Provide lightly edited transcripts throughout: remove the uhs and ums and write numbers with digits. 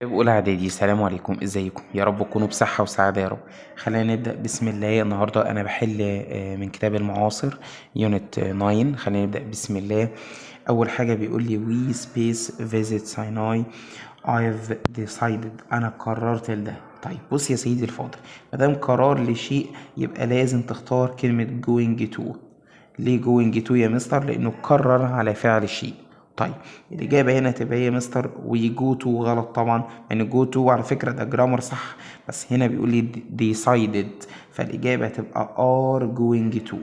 أولى إعدادي، السلام عليكم، ازيكم؟ يا رب تكونوا بصحة وسعادة يا رب. خلينا نبدأ بسم الله. النهاردة أنا بحل من كتاب المعاصر يونت 9. خلينا نبدأ بسم الله. أول حاجة بيقول لي we space visit Sinai. I've decided. أنا قررت ده. طيب بص يا سيدي الفاضل، مادام قرار لشيء يبقى لازم تختار كلمة going to. ليه going to يا مستر؟ لأنه قرر على فعل شيء. طيب الإجابة هنا تبقى إيه يا مستر؟ ويجو تو غلط طبعا، يعني جو تو على فكرة ده جرامر صح، بس هنا بيقول لي decided، فالإجابة هتبقى are going to.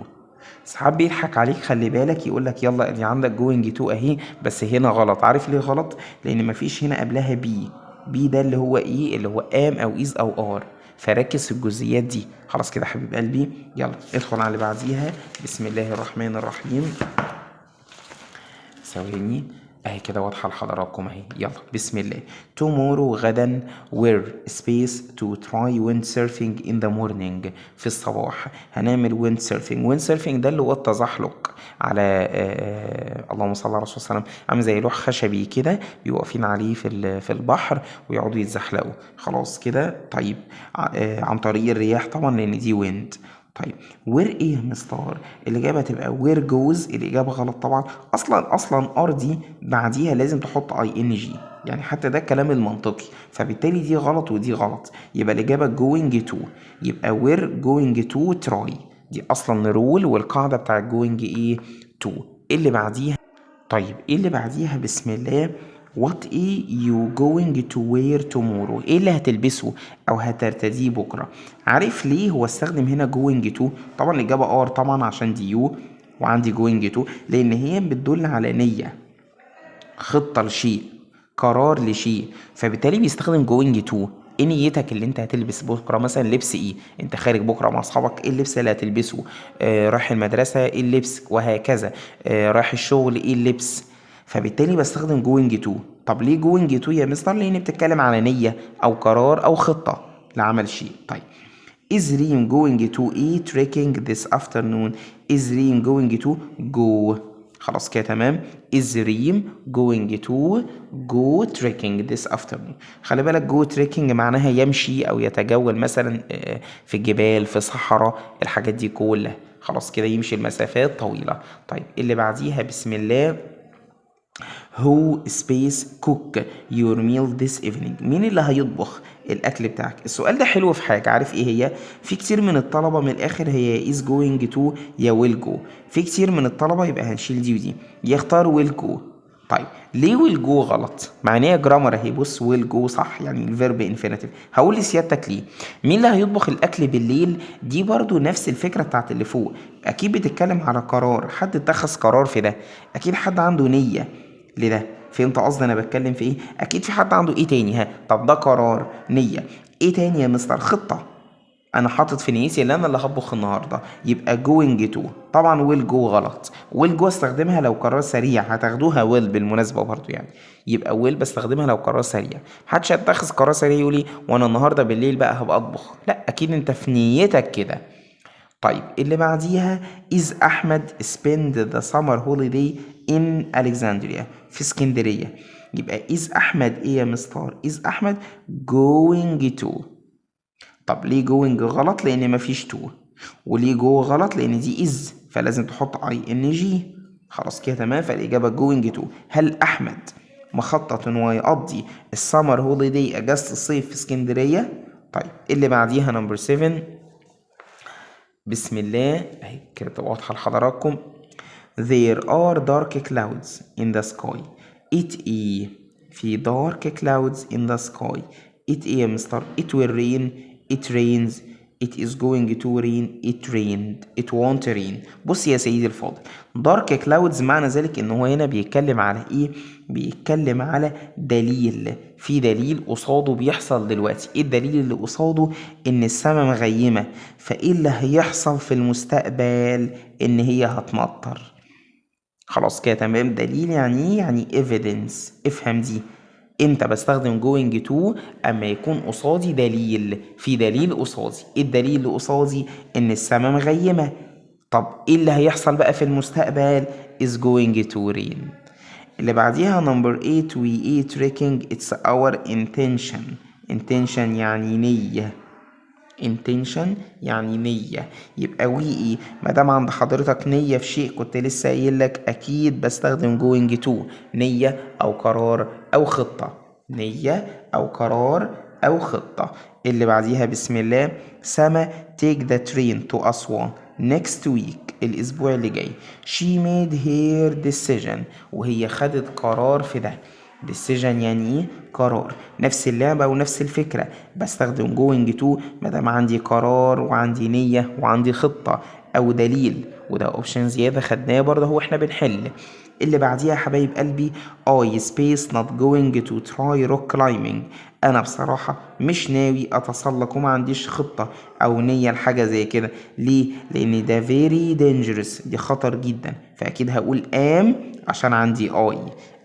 ساعات بيضحك عليك، خلي بالك، يقول لك يلا اللي عندك going to أهي، بس هنا غلط. عارف ليه غلط؟ لأن مفيش هنا قبلها بي. بي ده اللي هو إيه؟ اللي هو am أو is أو are، فركز في الجزئيات دي. خلاص كده حبيب قلبي، يلا ادخل على اللي بعديها. بسم الله الرحمن الرحيم. ثواني اهي كده واضحة لحضراتكم اهي. يلا بسم الله. tomorrow غدا we're space to try windsurfing in the morning. في الصباح هنعمل windsurfing. windsurfing ده اللي هو التزحلق على اللهم صل على الرسول صلى الله عليه وسلم، عامل زي لوح خشبي كده بيبقوا واقفين عليه في البحر ويقعدوا يتزحلقوا. خلاص كده. طيب عن طريق الرياح طبعا لان دي wind. طيب وير ايه يا مستر؟ الاجابه تبقى وير جوز. الاجابه غلط طبعا. اصلا ار دي بعديها لازم تحط اي ان جي، يعني حتى ده الكلام المنطقي، فبالتالي دي غلط ودي غلط. يبقى الاجابه جوينج تو. يبقى وير جوينج تو تراي، دي اصلا رول والقاعده بتاع جوينج ايه؟ تو. اللي بعديها. طيب ايه اللي بعديها؟ بسم الله. What are you going to wear tomorrow؟ ايه اللي هتلبسه او هترتديه بكره؟ عارف ليه هو استخدم هنا going to؟ طبعا الاجابه ار طبعا عشان دي يو وعندي going to، لان هي بتدل على نيه، خطه لشيء، قرار لشيء، فبالتالي بيستخدم going to. ايه نيتك اللي انت هتلبس بكره؟ مثلا لبس ايه؟ انت خارج بكره مع اصحابك، ايه اللبس اللي هتلبسه؟ رايح المدرسه، ايه اللبس؟ وهكذا. رايح الشغل، ايه اللبس؟ فبالتالي بستخدم جوينج تو. طب ليه جوينج تو يا مستر؟ لان بتتكلم على نيه او قرار او خطه لعمل شيء. طيب is Reem going to eat trekking this afternoon؟ is Reem going to go؟ خلاص كده تمام. is Reem going to go trekking this afternoon؟ خلي بالك go trekking معناها يمشي او يتجول مثلا في الجبال، في صحراء، الحاجات دي كلها. خلاص كده يمشي المسافات طويلة. طيب اللي بعديها بسم الله. who space cook your meal this evening؟ مين اللي هيطبخ الاكل بتاعك؟ السؤال ده حلو في حاجه، عارف ايه هي؟ في كتير من الطلبه من الاخر هي is going to يا will go. في كتير من الطلبه يبقى هنشيل دي ودي يختار will go. طيب ليه will go غلط؟ مع ان هي جرامر اهي. بص will go صح، يعني الفيرب انفينيتيف. هقول لسيادتك ليه. مين اللي هيطبخ الاكل بالليل؟ دي برضو نفس الفكره بتاعت اللي فوق. اكيد بتتكلم على قرار، حد اتخذ قرار في ده، اكيد حد عنده نيه لده. فهمت قصدي انا بتكلم في ايه؟ اكيد في حد عنده ايه تاني. ها طب ده قرار، نيه، ايه تاني يا مستر؟ خطه. انا حاطط في نيتي ان انا اللي هطبخ النهارده، يبقى جوينج تو. طبعا ويل جو غلط. ويل جو استخدمها لو قرار سريع، هتاخدوها ويل بالمناسبه برضو يعني. يبقى ويل بستخدمها لو قرار سريع. محدش هيتخذ قرار سريع يقول لي وانا النهارده بالليل بقى هبقى اطبخ، لا اكيد انت في نيتك كده. طيب اللي بعديها is أحمد spend the summer holiday in Alexandria؟ في اسكندرية. يبقى is أحمد إيه يا مستر؟ is أحمد going to. طب ليه going غلط؟ لأن مفيش to. وليه go غلط؟ لأن دي is، فلازم تحط ing. خلاص كده تمام. فالإجابة going to. هل أحمد مخطط إنه يقضي السمر هوليداي أجازة الصيف في اسكندرية؟ طيب اللي بعديها نمبر 7. بسم الله اهي كده واضحة لحضراتكم. There are dark clouds in the sky. It إيه؟ في dark clouds in the sky. It إيه يا مستر؟ It will rain. It rains. It is going to rain. It rained. It won't rain. بص يا سيدي الفاضل، dark clouds معنى ذلك ان هو هنا بيتكلم على ايه؟ بيتكلم على دليل، في دليل قصاده بيحصل دلوقتي. ايه الدليل اللي قصاده؟ ان السماء مغيمة، فايه اللي هيحصل في المستقبل؟ ان هي هتمطر. خلاص كده تمام. دليل يعني ايه؟ يعني evidence. افهم دي. امتى بستخدم going to؟ اما يكون قصادي دليل، في دليل قصادي. ايه الدليل اللي قصادي؟ ان السماء مغيمة. طب ايه اللي هيحصل بقى في المستقبل؟ is going to rain. اللي بعديها number 8 we eat trekking it's our intention يعني نية. intention يعني نية. يبقى we ايه مادام عند حضرتك نية في شيء كنت لسه قايل لك اكيد بستخدم going to. نية او قرار او خطة. نية او قرار او خطة. اللي بعديها بسم الله سما take the train to أسوان next week الاسبوع اللي جاي. she made her decision وهي خدت قرار في ده. decision يعني ايه قرار. نفس اللعبة ونفس الفكرة بستخدم going to مادام عندي قرار وعندي نية وعندي خطة او دليل وده اوبشن زيادة خدناه برضه هو احنا بنحل. اللي بعديها حبايب قلبي I space not going to try rock climbing. انا بصراحة مش ناوي اتسلق وما عنديش خطة او نية لحاجة زي كده. ليه؟ لان ده very dangerous دي خطر جدا فاكيد هقول am عشان عندي I.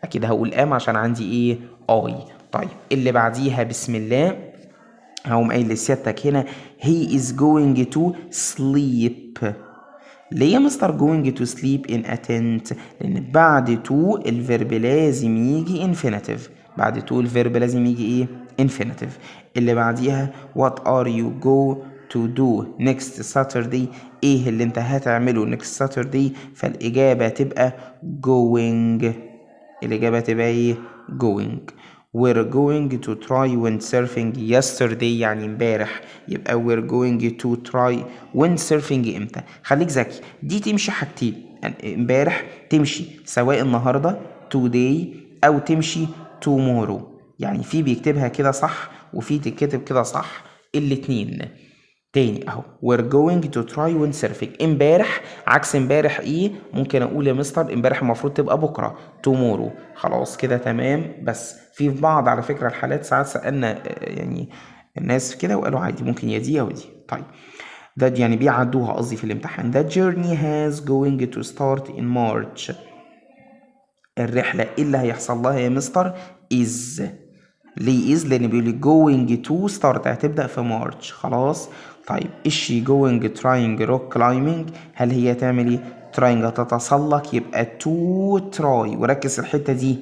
اكيد هقول am عشان عندي ايه I. طيب اللي بعديها بسم الله هقوم قايل لسيادتك هنا he is going to sleep. ليه يا مستر going to sleep in a tent؟ لأن بعد to الفيرب لازم يجي infinitive. بعد to الفيرب لازم يجي ايه؟ infinitive. اللي بعديها what are you go to do next Saturday؟ ايه اللي انت هتعمله next Saturday؟ فالإجابة تبقى going. الإجابة تبقى ايه؟ going. we're going to try windsurfing yesterday يعني امبارح. يبقى we're going to try windsurfing امتى؟ خليك ذكي دي تمشي حاجتين يعني امبارح تمشي سواء النهارده today او تمشي tomorrow. يعني في بيكتبها كده صح وفي تكتب كده صح الاتنين. تاني اهو we're going to try windsurfing امبارح عكس امبارح ايه ممكن اقول يا مستر امبارح المفروض تبقى بكره tomorrow. خلاص كده تمام. بس في بعض على فكره الحالات ساعات سالنا يعني الناس كده وقالوا عادي ممكن يا دي او دي. طيب ده يعني بيعدوها قصدي في الامتحان. that journey has going to start in March. الرحله ايه اللي هيحصل لها يا مستر is. ليه is؟ لان بيقول لي going to start هتبدأ في مارش. خلاص طيب is she going trying rock climbing؟ هل هي تعمل ايه؟ trying هتتسلق يبقى to try وركز الحتة دي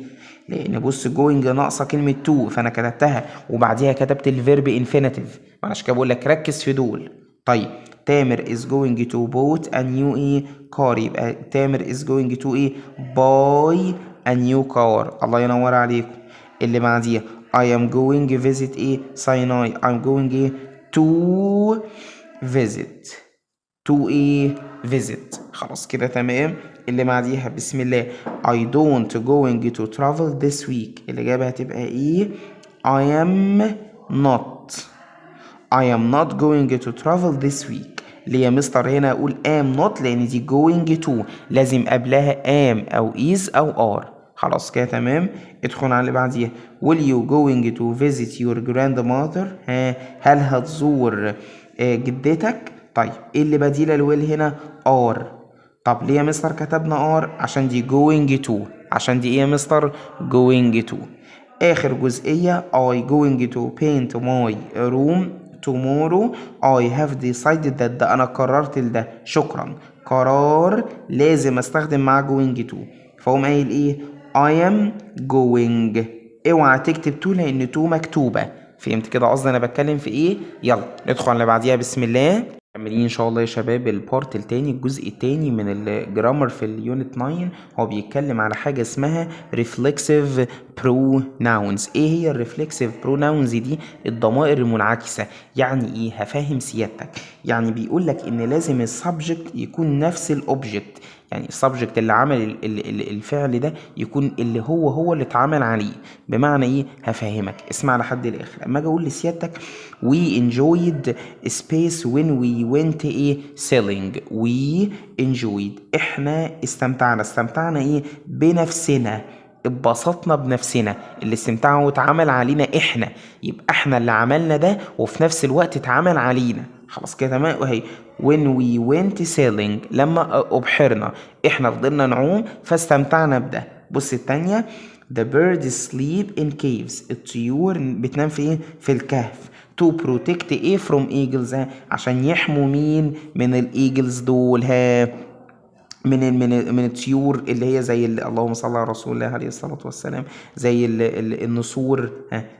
لان بص going ناقصة كلمة to فانا كتبتها وبعديها كتبت الفيرب infinitive عشان كده بقول لك ركز في دول. طيب تامر is going to boat a new ايه car يبقى تامر is going to ايه buy a new car. الله ينور عليكم. اللي بعديها I am going visit ايه سيناي. I'm going ايه to visit. to ايه visit. خلاص كده تمام. اللي بعديها بسم الله I don't going to travel this week. الإجابة هتبقى ايه I am not going to travel this week. ليه يا مستر هنا اقول am not لان دي going to لازم قبلها am او is او are. خلاص كده تمام. ادخل على اللي بعديها will you going to visit your grandmother؟ هل هتزور جدتك؟ طيب ايه اللي بديل الويل هنا are. طب ليه يا مستر كتبنا are؟ عشان دي going to. عشان دي ايه يا مستر going to. اخر جزئية I going to paint my room tomorrow. I have decided that ده انا قررت ده. شكرا. قرار لازم استخدم معاه going to فهم قايل ايه I am going. اوعى تكتب to لان to مكتوبة. فهمت كده قصدي انا بتكلم في ايه؟ يلا ندخل على بعديها بسم الله. مكملين ان شاء الله يا شباب البارت التاني الجزء التاني من الجرامر في اليونت 9. هو بيتكلم على حاجه اسمها reflexive pronouns. ايه هي الريفلكسيف بروناونز دي؟ الضمائر المنعكسه. يعني ايه؟ هفهم سيادتك. يعني بيقول لك ان لازم السبجكت يكون نفس الاوبجكت. يعني السبجكت اللي عمل الفعل ده يكون اللي هو اللي اتعمل عليه. بمعنى ايه؟ هفهمك اسمع لحد الاخر. اما اجي اقول لسيادتك we enjoyed space when we went ايه sailing. we enjoyed احنا استمتعنا ايه بنفسنا. اتبسطنا بنفسنا. اللي استمتعوا واتعمل علينا احنا. يبقى احنا اللي عملنا ده وفي نفس الوقت اتعمل علينا. خلاص كده تمام. وهي when we went sailing لما أبحرنا احنا فضلنا نعوم فاستمتعنا بده. بص التانية the birds sleep in caves. الطيور بتنام في ايه؟ في الكهف. to protect ايه from eagles عشان يحموا مين من الايجلز دول؟ من الطيور اللي هي زي اللهم صل على رسول الله عليه الصلاة والسلام، زي النسور،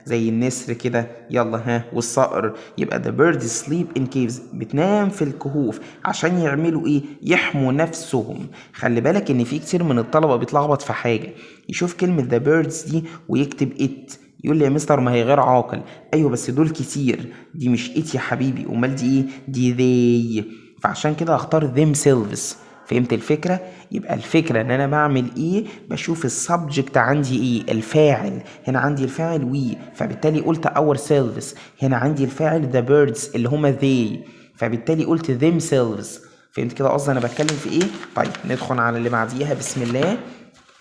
زي النسر كده، يلا والصقر. يبقى the birds sleep in caves، بتنام في الكهوف عشان يعملوا ايه؟ يحموا نفسهم. خلي بالك ان في كتير من الطلبة بيتلخبط في حاجة، يشوف كلمة the birds دي ويكتب it، يقول لي يا مستر ما هي غير عاقل. ايوه بس دول كتير، دي مش it يا حبيبي، امال دي ايه؟ دي they. فعشان كده هختار themselves. فهمت الفكرة؟ يبقى الفكرة ان انا بعمل ايه؟ بشوف السبجكت عندي ايه؟ الفاعل. هنا عندي الفاعل we، فبالتالي قلت ourselves. هنا عندي الفاعل the birds اللي هما they، فبالتالي قلت themselves. فهمت كده قصدي انا بتكلم في ايه؟ طيب ندخل على اللي بعديها. بسم الله.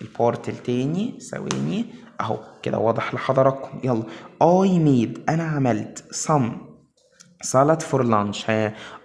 البارت التاني، ثواني اهو كده واضح لحضراتكم. يلا. I made، انا عملت some salad for lunch.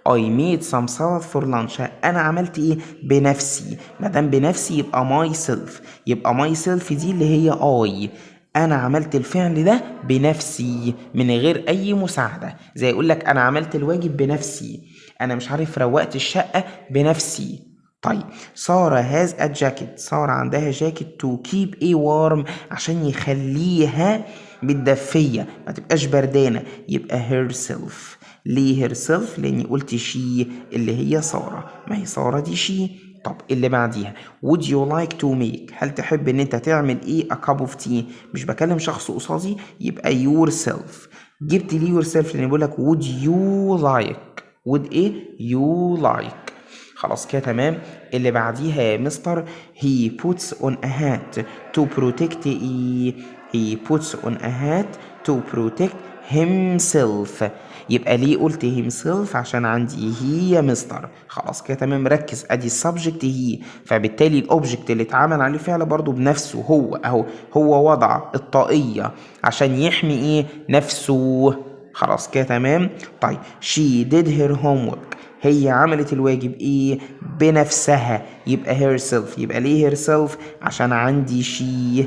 I made some salad for lunch. انا عملت ايه؟ بنفسي. مادام بنفسي يبقى myself. يبقى myself دي اللي هي I. انا عملت الفعل ده بنفسي من غير اي مساعدة. زي يقول لك انا عملت الواجب بنفسي، انا مش عارف روقت الشقة بنفسي. طيب سارة has a jacket، سارة عندها جاكيت to keep a warm، عشان يخليها متدفية ما تبقاش بردانة. يبقى herself. ليه herself؟ لاني قلت she اللي هي سارة، ما هي سارة دي she. طب اللي بعديها would you like to make، هل تحب ان انت تعمل ايه؟ a cup of tea. مش بكلم شخص قصادي، يبقى yourself. جبت ليه yourself؟ لان بقول لك would you like. would ايه؟ you like. خلاص كده تمام. اللي بعديها يا مستر he puts on a hat to protect ايه؟ he puts on a hat to protect himself. يبقى ليه قلت himself؟ عشان عندي هي يا مستر. خلاص كده تمام. ركز، ادي السبجكت هي، فبالتالي الاوبجكت اللي اتعمل عليه فعل برضو بنفسه هو اهو، هو وضع الطاقية عشان يحمي ايه؟ نفسه. خلاص كده تمام. طيب she did her homework، هي عملت الواجب ايه؟ بنفسها. يبقى herself. يبقى ليه herself؟ عشان عندي she.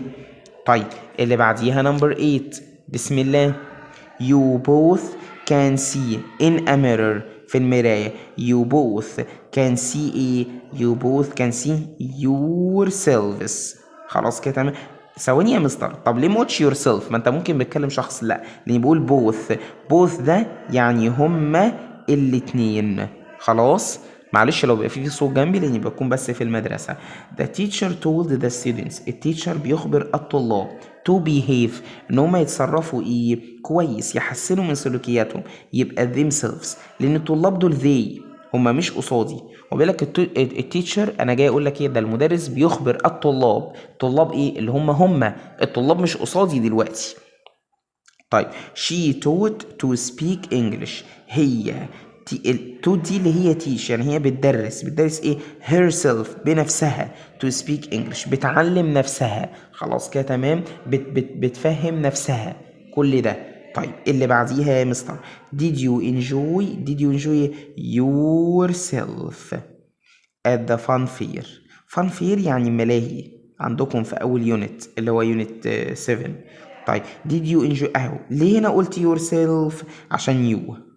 طيب اللي بعديها نمبر 8. بسم الله. you both can see in a mirror، في المراية. you both can see ايه؟ you both can see yourselves. خلاص كده تمام. ثواني يا مستر، طب ليه ما قلتش yourself؟ ما انت ممكن بتكلم شخص. لا، لاني بقول both. both ده يعني هما الاتنين. خلاص معلش لو بقى في صوت جنبي، لاني بكون بس في المدرسة. the teacher told the students، التيتشر بيخبر الطلاب to behave، ان هم يتصرفوا ايه؟ كويس، يحسنوا من سلوكياتهم. يبقى themselves، لان الطلاب دول they، هم مش قصادي. وبالك التيتشر انا جاي اقول لك ايه؟ ده المدرس بيخبر الطلاب. الطلاب ايه؟ اللي هم الطلاب مش قصادي دلوقتي. طيب she taught to speak English، هي تو دي اللي هي تيش، يعني هي بتدرس ايه؟ herself، بنفسها. to speak English، بتعلم نفسها. خلاص كده تمام. بتفهم نفسها كل ده. طيب اللي بعديها يا مستر did you enjoy yourself at the fun fair. fun fair يعني ملاهي عندكم في اول يونت اللي هو يونت 7. طيب did you enjoy اهو. ليه انا قلت yourself؟ عشان you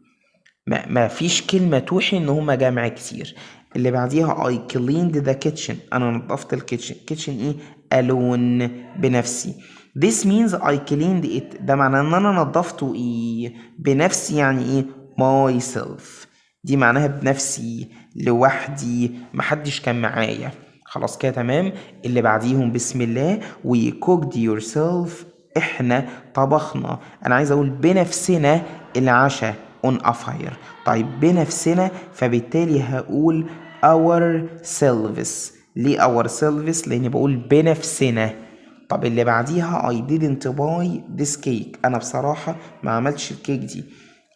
ما فيش كلمة توحي ان هما جمع كتير. اللي بعديها I cleaned the kitchen، انا نظفت الكيتشن. kitchen ايه؟ alone، بنفسي. this means I cleaned it، ده معناه ان انا نظفته ايه؟ بنفسي. يعني ايه؟ myself. دي معناها بنفسي، لوحدي، محدش كان معايا. خلاص كده تمام. اللي بعديهم بسم الله we cooked yourself، احنا طبخنا. انا عايز اقول بنفسنا العشاء on a fire. طيب بنفسنا، فبالتالي هقول ourselves. ليه ourselves؟ لاني بقول بنفسنا. طب اللي بعديها I didn't buy this cake، انا بصراحة ما عملتش الكيك دي.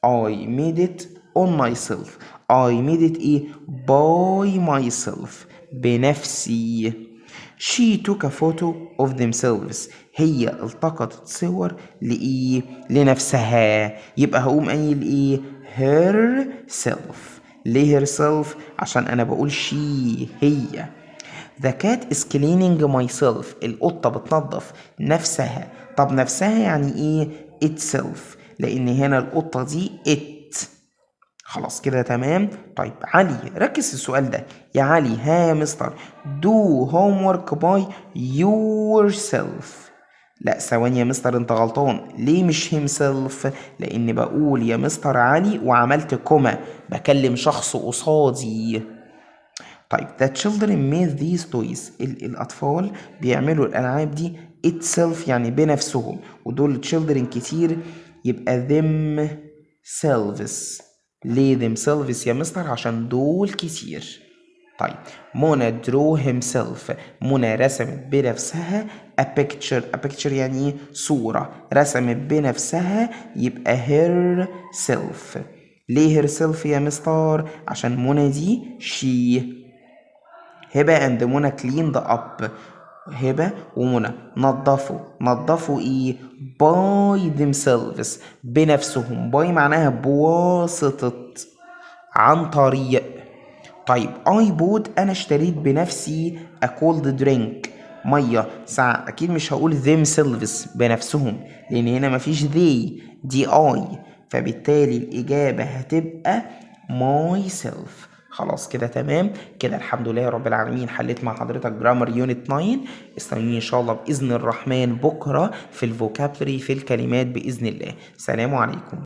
I made it on myself. I made it ايه؟ by myself، بنفسي. She took a photo of themselves، هي التقطت صور لإيه؟ لنفسها. يبقى هقوم قايل إيه؟ herself. ليه herself؟ عشان أنا بقول she، هي. The cat is cleaning myself، القطة بتنظف نفسها. طب نفسها يعني إيه؟ itself، لأن هنا القطة دي it. خلاص كده تمام. طيب علي ركز في السؤال ده يا علي. ها يا مستر. do homework by yourself. لا ثواني يا مستر، انت غلطان. ليه مش himself؟ لان بقول يا مستر علي وعملت كوما، بكلم شخص قصادي. طيب the children made these toys. الأطفال بيعملوا الألعاب دي itself يعني بنفسهم، ودول children كتير يبقى themselves. ليه themselves يا مستر؟ عشان دول كتير. طيب منى drew himself. منى رسمت بنفسها a picture. a picture يعني صورة، رسمت بنفسها يبقى herself. ليه herself يا مستر؟ عشان منى دي she. هبة and منى cleaned up. هبة ومنى نظفوا ايه؟ by themselves بنفسهم. by معناها بواسطة، عن طريق. طيب I bought انا اشتريت بنفسي a cold drink مية ساعة. اكيد مش هقول themselves بنفسهم لان هنا مفيش they، دي I، فبالتالي الاجابة هتبقى myself. خلاص كده تمام. كده الحمد لله رب العالمين حليت مع حضرتك جرامر يونت 9. استنوني ان شاء الله باذن الرحمن بكره في الفوكابلري في الكلمات باذن الله. سلام عليكم.